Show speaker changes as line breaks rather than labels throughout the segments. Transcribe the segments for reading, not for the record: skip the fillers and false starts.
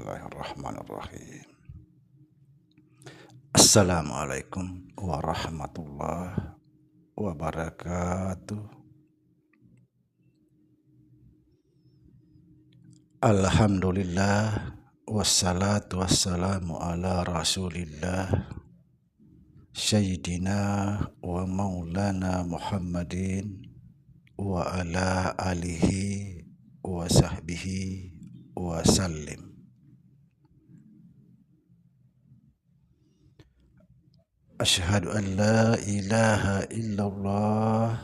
Bismillahirrahmanirrahim. Assalamualaikum warahmatullahi wabarakatuh. Alhamdulillah wassalatu wassalamu ala rasulillah Sayyidina wa maulana Muhammadin wa ala alihi wa sahbihi wa sallim. Asyhadu an la ilaha illallah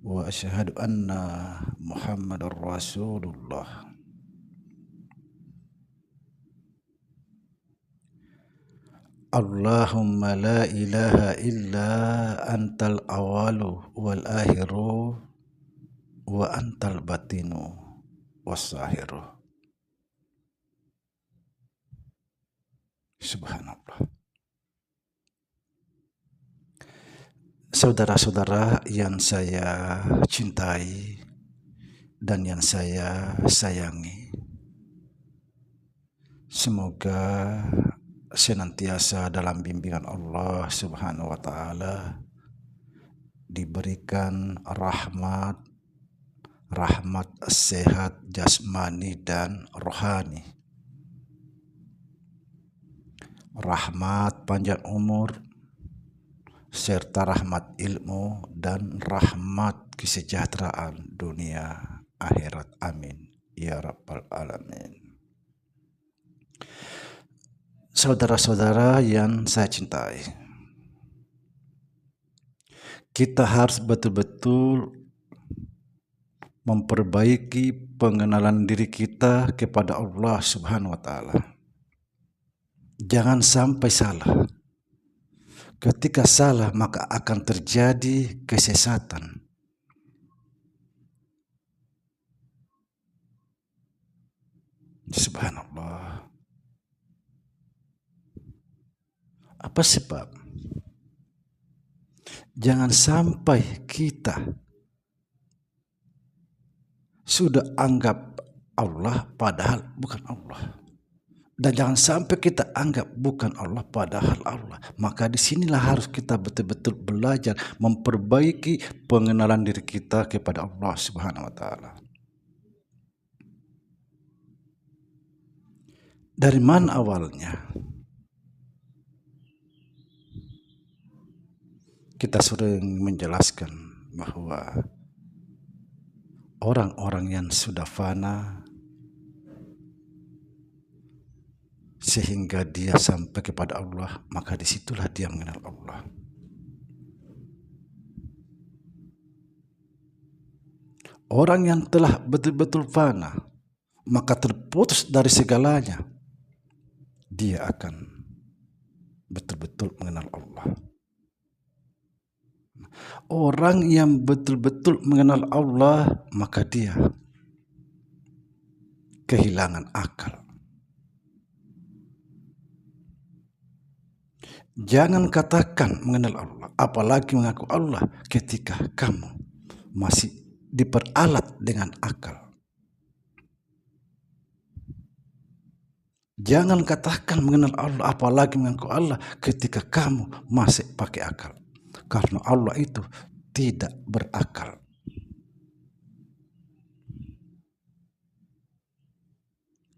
wa asyhadu anna Muhammadar Rasulullah. Allahumma la ilaha illa antal awalu wal akhiru wa antal batinu wassahiru. Subhanallah. Saudara-saudara yang saya cintai dan yang saya sayangi, semoga senantiasa dalam bimbingan Allah Subhanahu wa Ta'ala, diberikan rahmat sehat jasmani dan rohani, rahmat panjang umur, serta rahmat ilmu dan rahmat kesejahteraan dunia akhirat. Amin ya rabbal alamin. Saudara-saudara yang saya cintai, kita harus betul-betul memperbaiki pengenalan diri kita kepada Allah Subhanahu wa Ta'ala. Jangan sampai salah. Ketika salah maka akan terjadi kesesatan. Subhanallah. Apa sebab? Jangan sampai kita sudah anggap Allah padahal bukan Allah. Dan jangan sampai kita anggap bukan Allah padahal Allah. Maka disinilah harus kita betul-betul belajar memperbaiki pengenalan diri kita kepada Allah Subhanahu wa Ta'ala. Dari mana awalnya? Kita sering menjelaskan bahwa orang-orang yang sudah fana sehingga dia sampai kepada Allah, maka disitulah dia mengenal Allah. Orang yang telah betul-betul fana, maka terputus dari segalanya, dia akan betul-betul mengenal Allah. Orang yang betul-betul mengenal Allah, maka dia kehilangan akal. Jangan katakan mengenal Allah, apalagi mengaku Allah ketika kamu masih diperalat dengan akal. Jangan katakan mengenal Allah, apalagi mengaku Allah ketika kamu masih pakai akal. Karena Allah itu tidak berakal.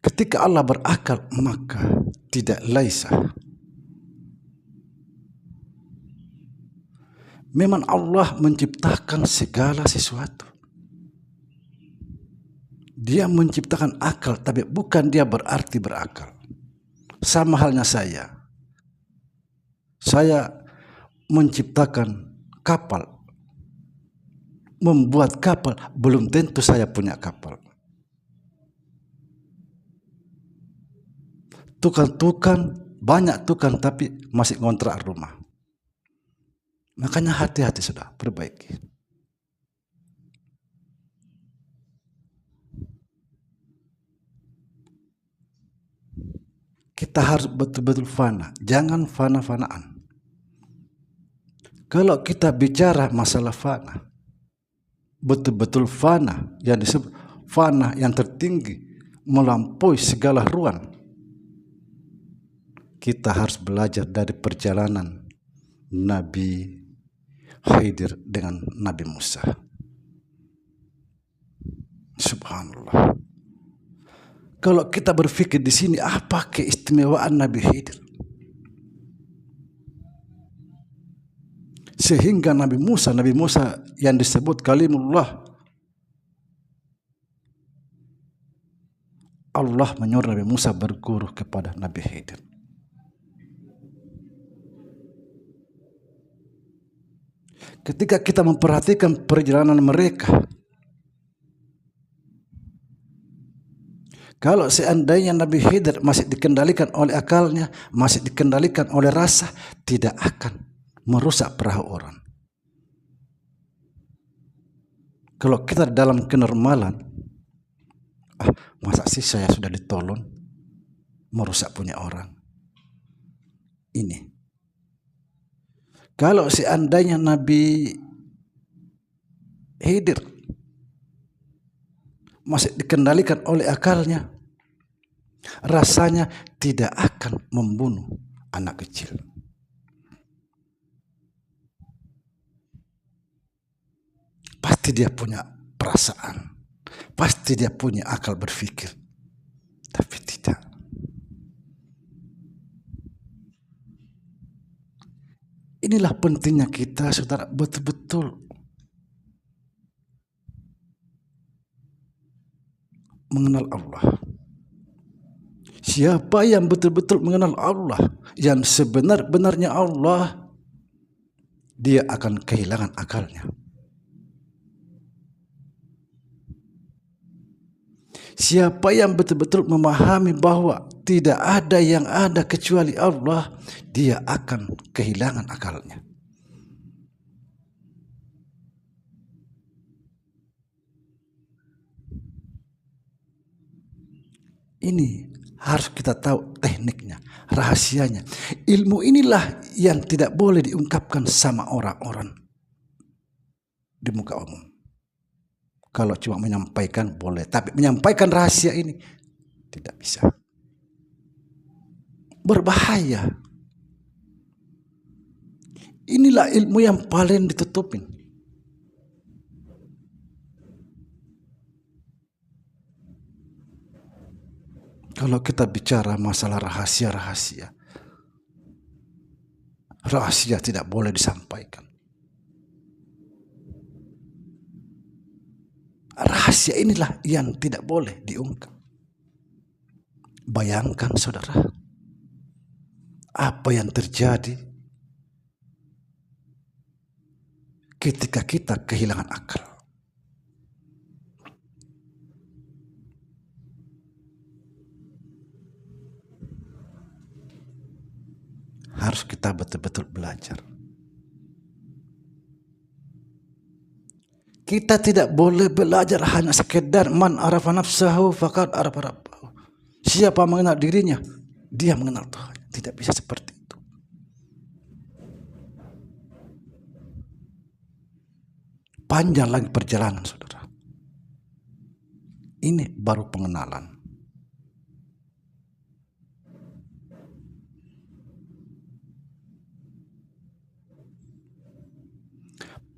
Ketika Allah berakal, maka tidak laisa. Memang Allah menciptakan segala sesuatu. Dia menciptakan akal, tapi bukan dia berarti berakal. Sama halnya saya. Saya menciptakan kapal. Membuat kapal, belum tentu saya punya kapal. Tukang-tukang, banyak tukang tapi masih ngontrak rumah. Makanya hati-hati sudah, perbaiki. Kita harus betul-betul fana, jangan fana-fanaan. Kalau kita bicara masalah fana, betul-betul fana yang disebut fana yang tertinggi, melampaui segala ruang. Kita harus belajar dari perjalanan Nabi Khidir dengan Nabi Musa. Subhanallah. Kalau kita berpikir di sini, apa keistimewaan Nabi Khidir sehingga Nabi Musa yang disebut kalimullah, Allah menyuruh Nabi Musa berguru kepada Nabi Khidir. Ketika kita memperhatikan perjalanan mereka, kalau seandainya Nabi Khidir masih dikendalikan oleh akalnya, masih dikendalikan oleh rasa, tidak akan merusak perahu orang. Kalau kita dalam kenormalan, masa sih saya sudah ditolong merusak punya orang ini. Kalau seandainya Nabi Khidir masih dikendalikan oleh akalnya, rasanya tidak akan membunuh anak kecil. Pasti dia punya perasaan, pasti dia punya akal berpikir, tapi tidak. Inilah pentingnya kita, saudara, betul-betul mengenal Allah. Siapa yang betul-betul mengenal Allah, yang sebenar-benarnya Allah, dia akan kehilangan akalnya. Siapa yang betul-betul memahami bahwa tidak ada yang ada kecuali Allah, dia akan kehilangan akalnya. Ini harus kita tahu tekniknya, rahasianya. Ilmu inilah yang tidak boleh diungkapkan sama orang-orang di muka umum. Kalau cuma menyampaikan boleh, tapi menyampaikan rahasia ini tidak bisa. Berbahaya. Inilah ilmu yang paling ditutupin. Kalau kita bicara masalah rahasia tidak boleh disampaikan. Rahasia inilah yang tidak boleh diungkap. Bayangkan, saudara, apa yang terjadi ketika kita kehilangan akal. Harus kita betul-betul belajar. Kita tidak boleh belajar hanya sekedar man arafa nafsahu faqad arafa rabbahu. Siapa mengenal dirinya, dia mengenal Tuhan. Tidak bisa seperti itu. Panjang lagi perjalanan, saudara. Ini baru pengenalan.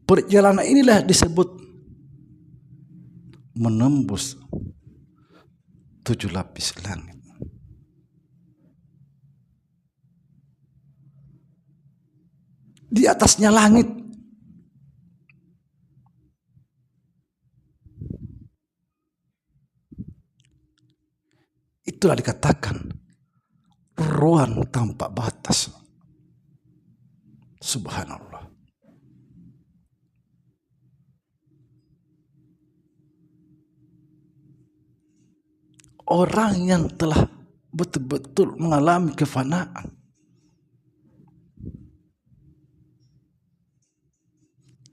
Perjalanan inilah disebut menembus 7 lapis langit. Di atasnya langit, itulah dikatakan ruang tanpa batas. Subhanallah. Orang yang telah betul-betul mengalami kefanaan,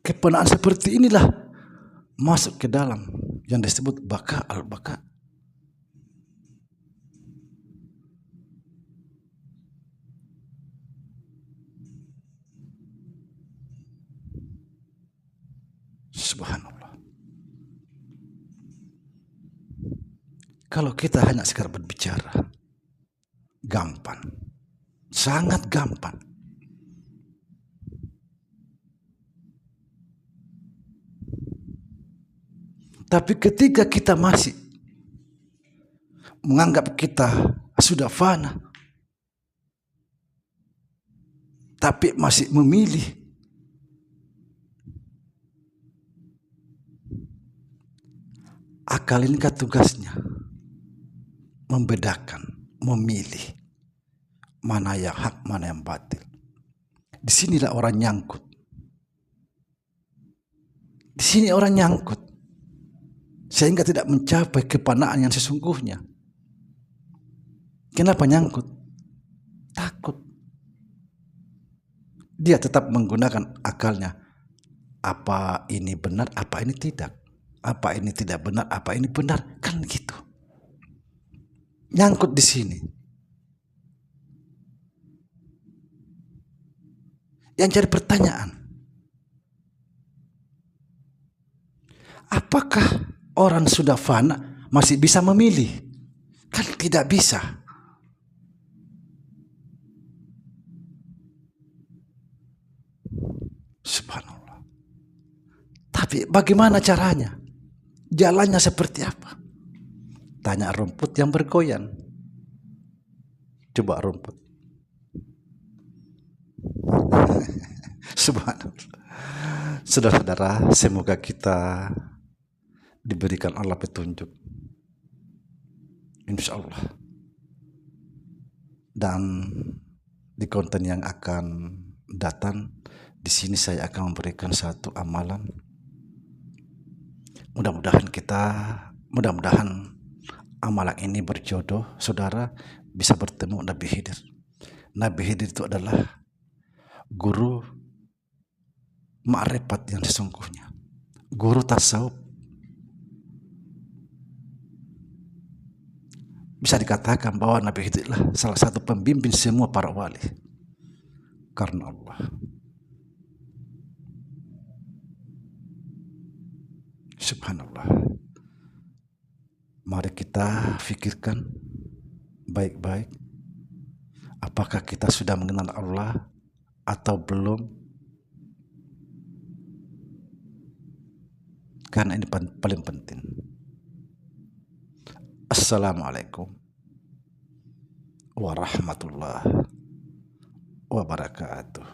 kefanaan seperti inilah masuk ke dalam yang disebut baka al-baka. Subhanallah. Kalau kita hanya sekedar berbicara, gampang, sangat gampang. Tapi ketika kita masih menganggap kita sudah fana, tapi masih memilih akal, ini kan tugasnya membedakan, memilih mana yang hak, mana yang batil. Disinilah orang nyangkut. Di sini orang nyangkut sehingga tidak mencapai kepanaan yang sesungguhnya. Kenapa nyangkut? Takut. Dia tetap menggunakan akalnya. Apa ini benar, apa ini tidak? Apa ini tidak benar, apa ini benar? Kan gitu. Nyangkut di sini. Yang jadi pertanyaan, apakah orang sudah fana masih bisa memilih? Kan tidak bisa. Subhanallah. Tapi bagaimana caranya? Jalannya seperti apa? Tanya rumput yang bergoyang. Coba rumput. Subhanallah. Saudara-saudara, semoga kita diberikan Allah petunjuk, insya Allah. Dan di konten yang akan datang, di sini saya akan memberikan satu amalan. Mudah-mudahan amalan ini berjodoh, saudara bisa bertemu Nabi Khidir. Nabi Khidir itu adalah guru ma'rifat yang sesungguhnya, guru tasawuf. Bisa dikatakan bahwa Nabi Khidir adalah salah satu pembimbing semua para wali karena Allah. Subhanallah. Mari kita pikirkan baik-baik, apakah kita sudah mengenal Allah atau belum? Karena ini paling penting. Assalamualaikum warahmatullahi wabarakatuh.